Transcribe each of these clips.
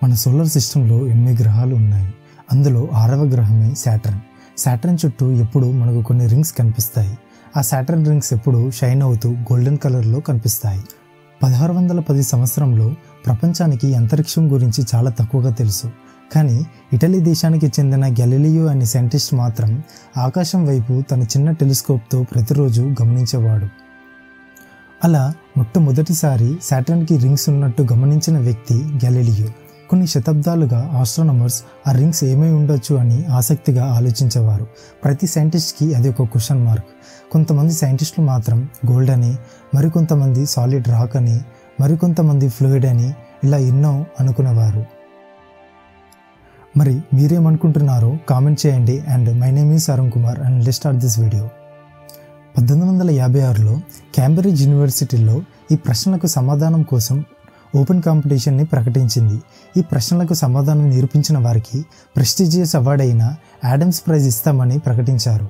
మన సోలార్ సిస్టంలో 8 గ్రహాలు ఉన్నాయి. అందులో 6వ గ్రహమే సాటర్న్. సాటర్న్ చుట్టూ ఎప్పుడు మనకు కొన్ని రింగ్స్ కనిపిస్తాయి. ఆ సాటర్న్ రింగ్స్ ఎప్పుడు షైన్ అవుతూ గోల్డెన్ కలర్లో కనిపిస్తాయి. 1610 సంవత్సరంలో ప్రపంచానికి అంతరిక్షం గురించి చాలా తక్కువగా తెలుసు. కానీ ఇటలీ దేశానికి చెందిన గ్యాలిలియో అనే సైంటిస్ట్ మాత్రం ఆకాశం వైపు తన చిన్న టెలిస్కోప్తో ప్రతిరోజు గమనించేవాడు. అలా మొట్టమొదటిసారి సాటర్న్కి రింగ్స్ ఉన్నట్టు గమనించిన వ్యక్తి గ్యాలిలియో. కొన్ని శతాబ్దాలుగా ఆస్ట్రోనమర్స్ ఆ రింగ్స్ ఏమై ఉండొచ్చు అని ఆసక్తిగా ఆలోచించేవారు. ప్రతి సైంటిస్ట్కి అది ఒక క్వశ్చన్ మార్క్. కొంతమంది సైంటిస్టులు మాత్రం గోల్డ్ అని, మరికొంతమంది సాలిడ్ రాక్ అని, మరికొంతమంది ఫ్లూయిడ్ అని, ఇలా ఎన్నో అనుకునేవారు. మరి మీరేమనుకుంటున్నారో కామెంట్ చేయండి. And my name is Arun Kumar and let's start this video. 1856లో క్యాంబ్రిడ్జ్ యూనివర్సిటీలో ఈ ప్రశ్నలకు సమాధానం కోసం ఓపెన్ కాంపిటీషన్ని ప్రకటించింది. ఈ ప్రశ్నలకు సమాధానం నిరూపించిన వారికి ప్రెస్టీజియస్ అవార్డు అయిన ఆడమ్స్ ప్రైజ్ ఇస్తామని ప్రకటించారు.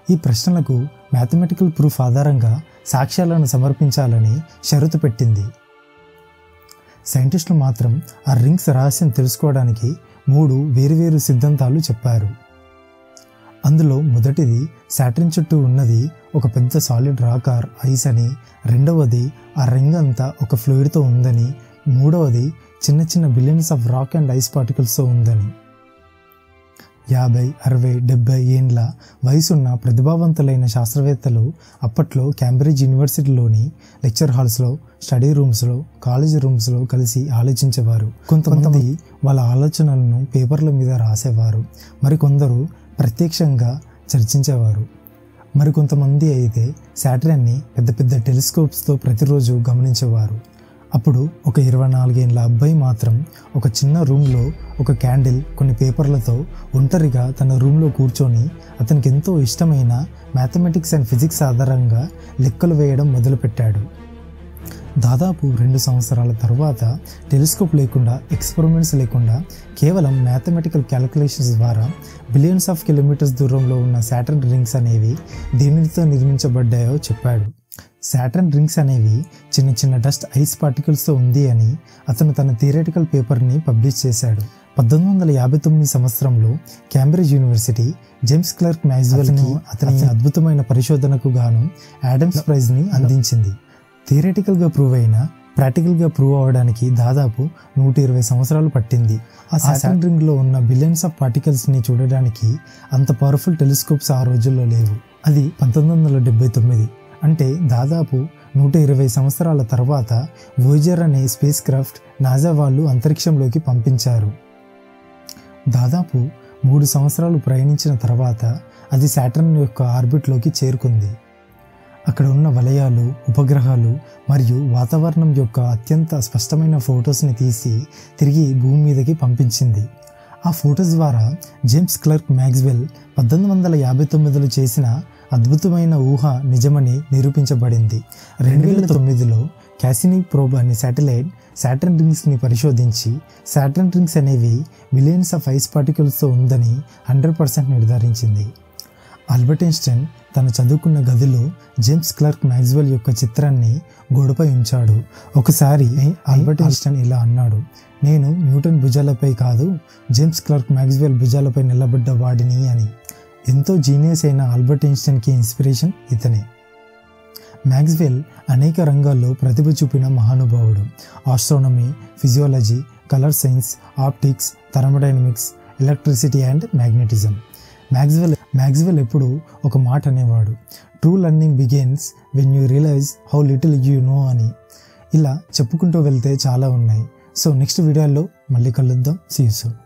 ఈ ప్రశ్నలకు మ్యాథమెటికల్ ప్రూఫ్ ఆధారంగా సాక్ష్యాలను సమర్పించాలని షరతు పెట్టింది. సైంటిస్టులు మాత్రం ఆ రింగ్స్ రహస్యం తెలుసుకోవడానికి 3 వేరువేరు సిద్ధాంతాలు చెప్పారు. అందులో మొదటిది సాటర్న్ చుట్టూ ఉన్నది ఒక పెద్ద సాలిడ్ రాక్ ఆర్ ఐస్ అని, రెండవది ఆ రింగ్ అంతా ఒక ఫ్లూయిడ్తో ఉందని, మూడవది చిన్న చిన్న billions of rock and ice పార్టికల్స్తో ఉందని. 50, 60, 70 ఏండ్ల వయసున్న ప్రతిభావంతులైన శాస్త్రవేత్తలు అప్పట్లో క్యాంబ్రిడ్జ్ యూనివర్సిటీలోని లెక్చర్ హాల్స్లో, స్టడీ రూమ్స్లో, కాలేజ్ రూమ్స్లో కలిసి ఆలోచించేవారు. కొంతమంది వాళ్ళ ఆలోచనలను పేపర్ల మీద రాసేవారు. మరికొందరు ప్రత్యక్షంగా చర్చించేవారు. మరికొంతమంది అయితే సాటర్న్ని పెద్ద పెద్ద టెలిస్కోప్స్తో ప్రతిరోజు గమనించేవారు. అప్పుడు ఒక 24 ఏళ్ల అబ్బాయి మాత్రం ఒక చిన్న రూమ్లో ఒక క్యాండిల్, కొన్ని పేపర్లతో ఒంటరిగా తన రూమ్లో కూర్చొని అతనికి ఎంతో ఇష్టమైన మ్యాథమెటిక్స్ అండ్ ఫిజిక్స్ ఆధారంగా లెక్కలు వేయడం మొదలుపెట్టాడు. దాదాపు 2 సంవత్సరాల తర్వాత టెలిస్కోప్ లేకుండా, ఎక్స్పెరిమెంట్స్ లేకుండా కేవలం మ్యాథమెటికల్ క్యాలిక్యులేషన్స్ ద్వారా బిలియన్స్ ఆఫ్ కిలోమీటర్స్ దూరంలో ఉన్న సాటర్న్ రింగ్స్ అనేవి దేనితో నిర్మించబడ్డాయో చెప్పాడు. సాటర్న్ రింగ్స్ అనేవి చిన్న చిన్న డస్ట్ ఐస్ పార్టికల్స్తో ఉంది అని అతను తన థియరిటికల్ పేపర్ని పబ్లిష్ చేశాడు. 1859 సంవత్సరంలో క్యాంబ్రిడ్జ్ యూనివర్సిటీ జేమ్స్ క్లర్క్ మ్యాక్స్వెల్ని అతని అద్భుతమైన పరిశోధనకు గాను ఆడమ్స్ ప్రైజ్ని అందించింది. థియరిటికల్గా ప్రూవ్ అయినా ప్రాక్టికల్గా ప్రూవ్ అవ్వడానికి దాదాపు 120 సంవత్సరాలు పట్టింది. ఆ సాటర్న్ రింగ్లో ఉన్న బిలియన్స్ ఆఫ్ పార్టికల్స్ని చూడడానికి అంత పవర్ఫుల్ టెలిస్కోప్స్ ఆ రోజుల్లో లేవు. అది 1979, అంటే దాదాపు 120 సంవత్సరాల తర్వాత వోయేజర్ అనే స్పేస్ క్రాఫ్ట్ నాసా వాళ్ళు అంతరిక్షంలోకి పంపించారు. దాదాపు 3 సంవత్సరాలు ప్రయాణించిన తర్వాత అది సాటర్న్ యొక్క ఆర్బిట్లోకి చేరుకుంది. అక్కడ ఉన్న వలయాలు, ఉపగ్రహాలు మరియు వాతావరణం యొక్క అత్యంత స్పష్టమైన ఫొటోస్ని తీసి తిరిగి భూమి మీదకి పంపించింది. ఆ ఫొటోస్ ద్వారా జేమ్స్ క్లర్క్ మ్యాక్స్వెల్ 1859లో చేసిన అద్భుతమైన ఊహ నిజమని నిరూపించబడింది. 2009లో క్యాసినీ ప్రోబ్ అనే శాటిలైట్ సాటర్న్ రింగ్స్ని పరిశోధించి సాటర్న్ రింగ్స్ అనేవి మిలియన్స్ ఆఫ్ ఐస్ పార్టికల్స్తో ఉందని 100% నిర్ధారించింది. ఆల్బర్ట్ ఐన్స్టైన్ తను చదువుకున్న గదిలో జేమ్స్ క్లర్క్ మ్యాక్స్వెల్ యొక్క చిత్రాన్ని గోడపై ఉంచాడు. ఒకసారి ఆల్బర్ట్ ఐన్స్టైన్ ఇలా అన్నాడు, నేను న్యూటన్ భుజాలపై కాదు, జేమ్స్ క్లర్క్ మ్యాక్స్వెల్ భుజాలపై నిలబడ్డ వాడిని అని. ఎంతో జీనియస్ అయిన ఆల్బర్ట్ ఐన్స్టైన్కి ఇన్స్పిరేషన్ ఇతనే. మ్యాక్స్వెల్ అనేక రంగాల్లో ప్రతిభ చూపిన మహానుభావుడు. Astronomy, physiology, colour science, optics, thermodynamics, electricity and magnetism. Maxwell ఎప్పుడు ఒక మాట అనేవాడు, true learning begins when you realise how little you know అని. ఇలా చెప్పుకుంటూ వెళ్తే చాలా ఉన్నాయి. సో నెక్స్ట్ వీడియోలో మళ్ళీ కలుద్దాం. See you soon.